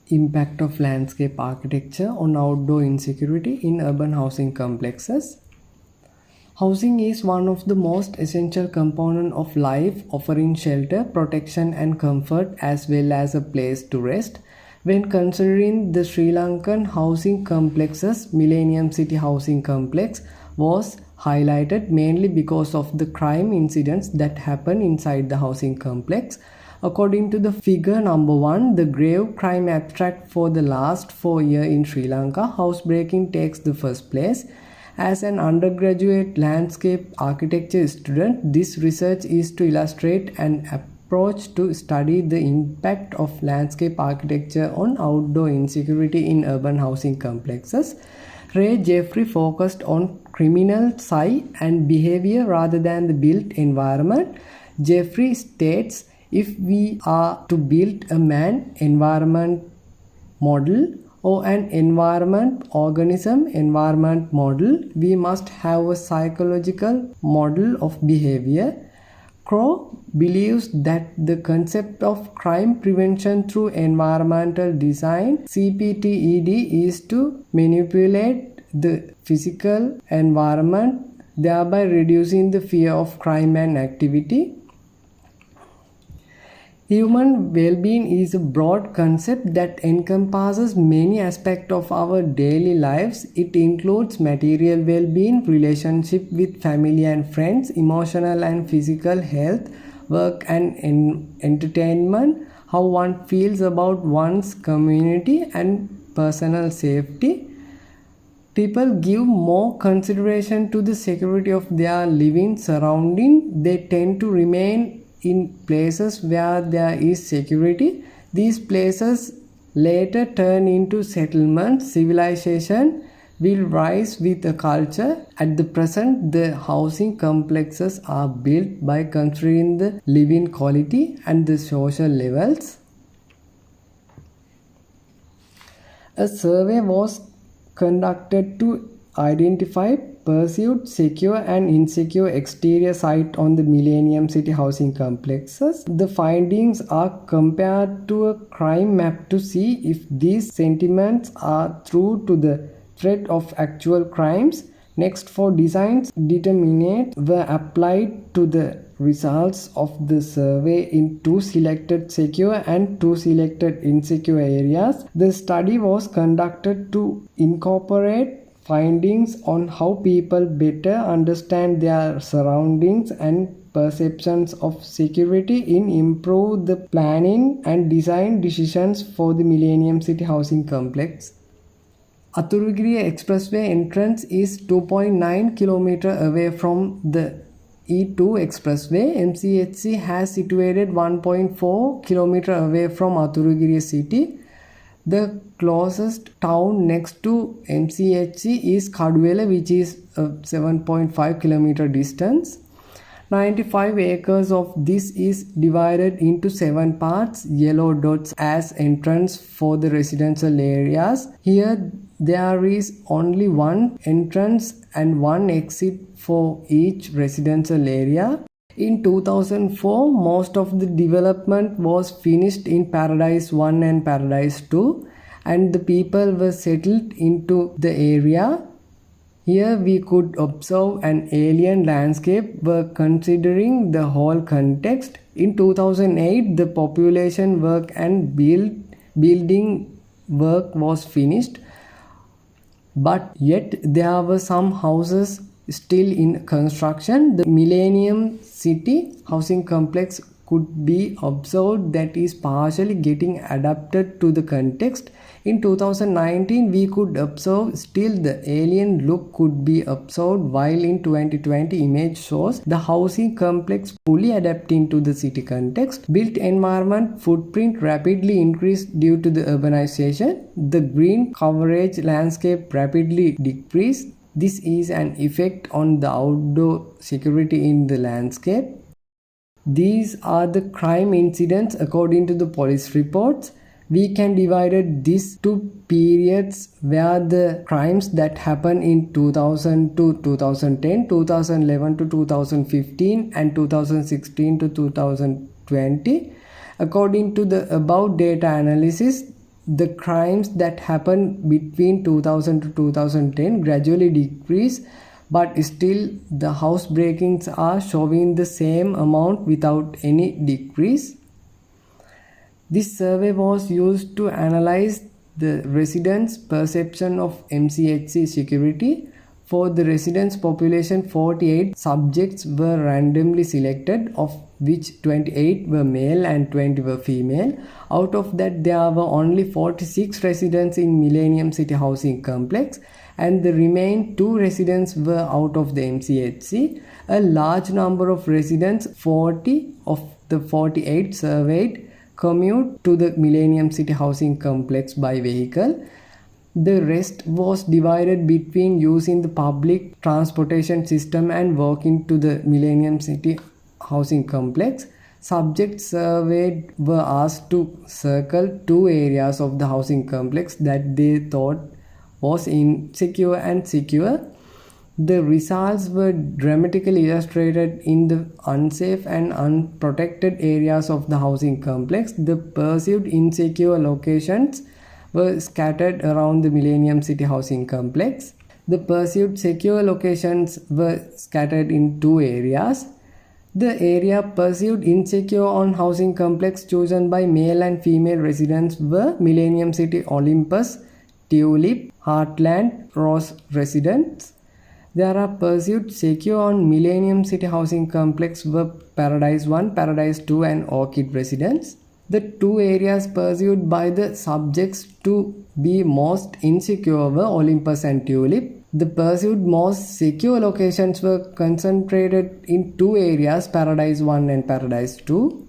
Impact of landscape architecture on outdoor insecurity in urban housing complexes. Housing is one of the most essential components of life, offering shelter, protection, and comfort as well as a place to rest. When considering the Sri Lankan housing complexes, Millennium City Housing Complex was highlighted mainly because of the crime incidents that happen inside the housing complex. According to the figure number 1, the grave crime abstract for the last 4 years in Sri Lanka, housebreaking takes the first place. As an undergraduate landscape architecture student, this research is to illustrate an approach to study the impact of landscape architecture on outdoor insecurity in urban housing complexes. Ray Jeffrey focused on criminal psyche and behavior rather than the built environment. Jeffrey states, if we are to build a man-environment model or an environment model, we must have a psychological model of behavior. Crow believes that the concept of crime prevention through environmental design (CPTED) is to manipulate the physical environment, thereby reducing the fear of crime and activity. Human well-being is a broad concept that encompasses many aspects of our daily lives. It includes material well-being, relationship with family and friends, emotional and physical health, work and entertainment, how one feels about one's community, and personal safety. People give more consideration to the security of their living surrounding. They tend to remain in places where there is security. These places later turn into settlements. Civilization will rise with a culture. At the present, the housing complexes are built by considering the living quality and the social levels. A survey was conducted to identify perceived secure and insecure exterior site on the Millennium City housing complexes. The findings are compared to a crime map to see if these sentiments are true to the threat of actual crimes. Next, for designs determinate were applied to the results of the survey in 2 selected secure and 2 selected insecure areas. The study was conducted to incorporate findings on how people better understand their surroundings and perceptions of security in improve the planning and design decisions for the Millennium City housing complex. Athurugiriya Expressway entrance is 2.9 km away from the E2 Expressway. MCHC has situated 1.4 km away from Athurugiriya city. The closest town next to MCHC is Kaduwela, which is a 7.5 km distance. 95 acres of this is divided into 7 parts, yellow dots as entrance for the residential areas. Here there is only one entrance and one exit for each residential area. In 2004, most of the development was finished in Paradise 1 and Paradise 2, and the people were settled into the area. Here we could observe an alien landscape were considering the whole context. In 2008, the population work and building work was finished, but yet there were some houses still in construction. The Millennium City housing complex could be observed that is partially getting adapted to the context. In 2019, we could observe still the alien look could be observed, while in 2020 image shows the housing complex fully adapting to the city context. Built environment footprint rapidly increased due to the urbanization. The green coverage landscape rapidly decreased. This is an effect on the outdoor security in the landscape. These are the crime incidents according to the police reports. We can divide these two periods where the crimes that happen in 2000 to 2010, 2011 to 2015 and 2016 to 2020. According to the above data analysis, the crimes that happened between 2000 to 2010 gradually decreased, but still the house breakings are showing the same amount without any decrease. This survey was used to analyze the residents' perception of MCHC security. For the residents' population, 48 subjects were randomly selected, of which 28 were male and 20 were female. Out of that, there were only 46 residents in Millennium City Housing Complex, and the remaining 2 residents were out of the MCHC. A large number of residents, 40 of the 48 surveyed, commute to the Millennium City Housing Complex by vehicle. The rest was divided between using the public transportation system and walking to the Millennium City Housing Complex. Subjects surveyed were asked to circle 2 areas of the housing complex that they thought was insecure and secure. The results were dramatically illustrated in the unsafe and unprotected areas of the housing complex. The perceived insecure locations were scattered around the Millennium City Housing Complex. The perceived secure locations were scattered in 2 areas. The area perceived insecure on housing complex chosen by male and female residents were Millennium City Olympus, Tulip, Heartland, Rose residents. There are perceived secure on Millennium City Housing Complex were Paradise 1, Paradise 2 and Orchid residents. The 2 areas perceived by the subjects to be most insecure were Olympus and Tulip. The perceived most secure locations were concentrated in 2 areas, Paradise 1 and Paradise 2.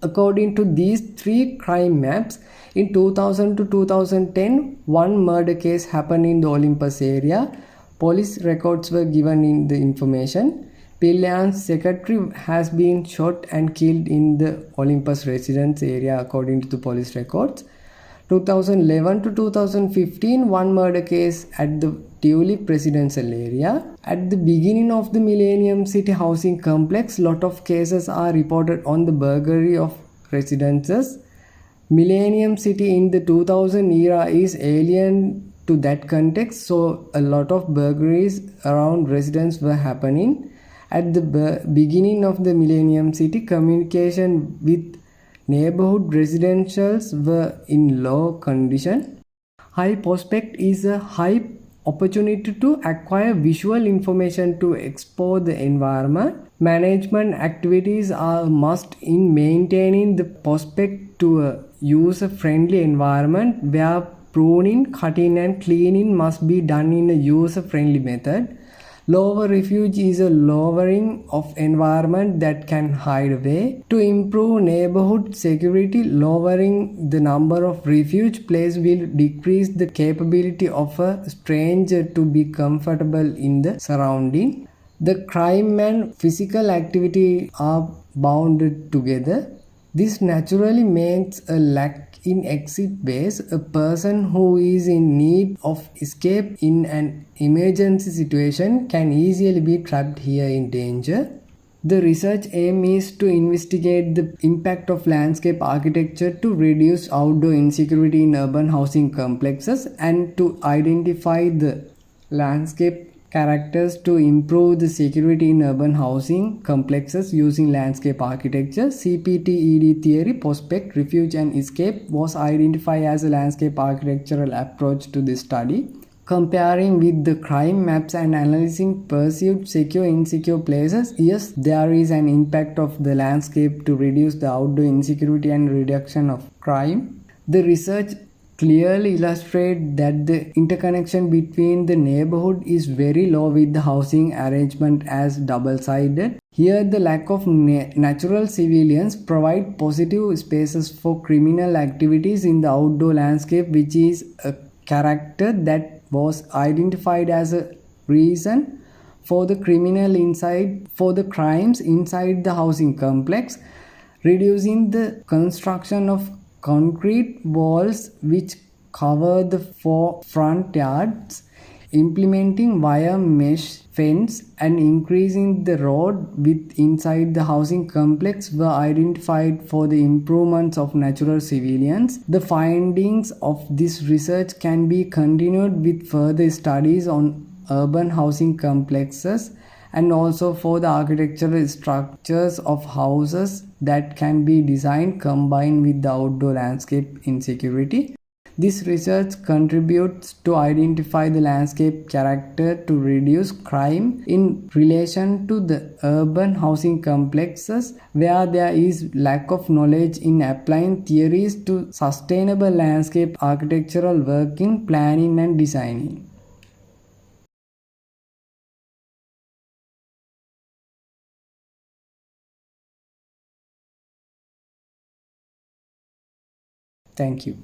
According to these 3 crime maps, in 2000 to 2010, 1 murder case happened in the Olympus area. Police records were given in the information. Pillayan's secretary has been shot and killed in the Olympus residence area according to the police records. 2011 to 2015, 1 murder case at the Tulip residential area. At the beginning of the Millennium City Housing Complex, lot of cases are reported on the burglary of residences. Millennium City in the 2000 era is alien to that context, so a lot of burglaries around residents were happening. At the beginning of the Millennium City, communication with neighborhood residentials were in low condition. High prospect is a high opportunity to acquire visual information to explore the environment. Management activities are a must in maintaining the prospect to a user-friendly environment where pruning, cutting and cleaning must be done in a user-friendly method. Lower refuge is a lowering of environment that can hide away. To improve neighborhood security, lowering the number of refuge places will decrease the capability of a stranger to be comfortable in the surrounding. The crime and physical activity are bounded together. This naturally makes a lack in exit ways. A person who is in need of escape in an emergency situation can easily be trapped here in danger. The research aim is to investigate the impact of landscape architecture to reduce outdoor insecurity in urban housing complexes and to identify the landscape characters to improve the security in urban housing complexes using landscape architecture. CPTED theory, prospect, refuge and escape was identified as a landscape architectural approach to this study. Comparing with the crime maps and analyzing perceived secure insecure places, yes, there is an impact of the landscape to reduce the outdoor insecurity and reduction of crime. The research clearly illustrate that the interconnection between the neighborhood is very low with the housing arrangement as double-sided. Here the lack of natural civilians provide positive spaces for criminal activities in the outdoor landscape, which is a character that was identified as a reason for the crimes inside the housing complex. Reducing the construction of concrete walls which cover the 4 front yards implementing wire mesh fence and increasing the road width inside the housing complex were identified for the improvements of natural civilians. The findings of this research can be continued with further studies on urban housing complexes and also for the architectural structures of houses that can be designed combined with the outdoor landscape insecurity. This research contributes to identify the landscape character to reduce crime in relation to the urban housing complexes where there is lack of knowledge in applying theories to sustainable landscape architectural work in planning and designing. Thank you.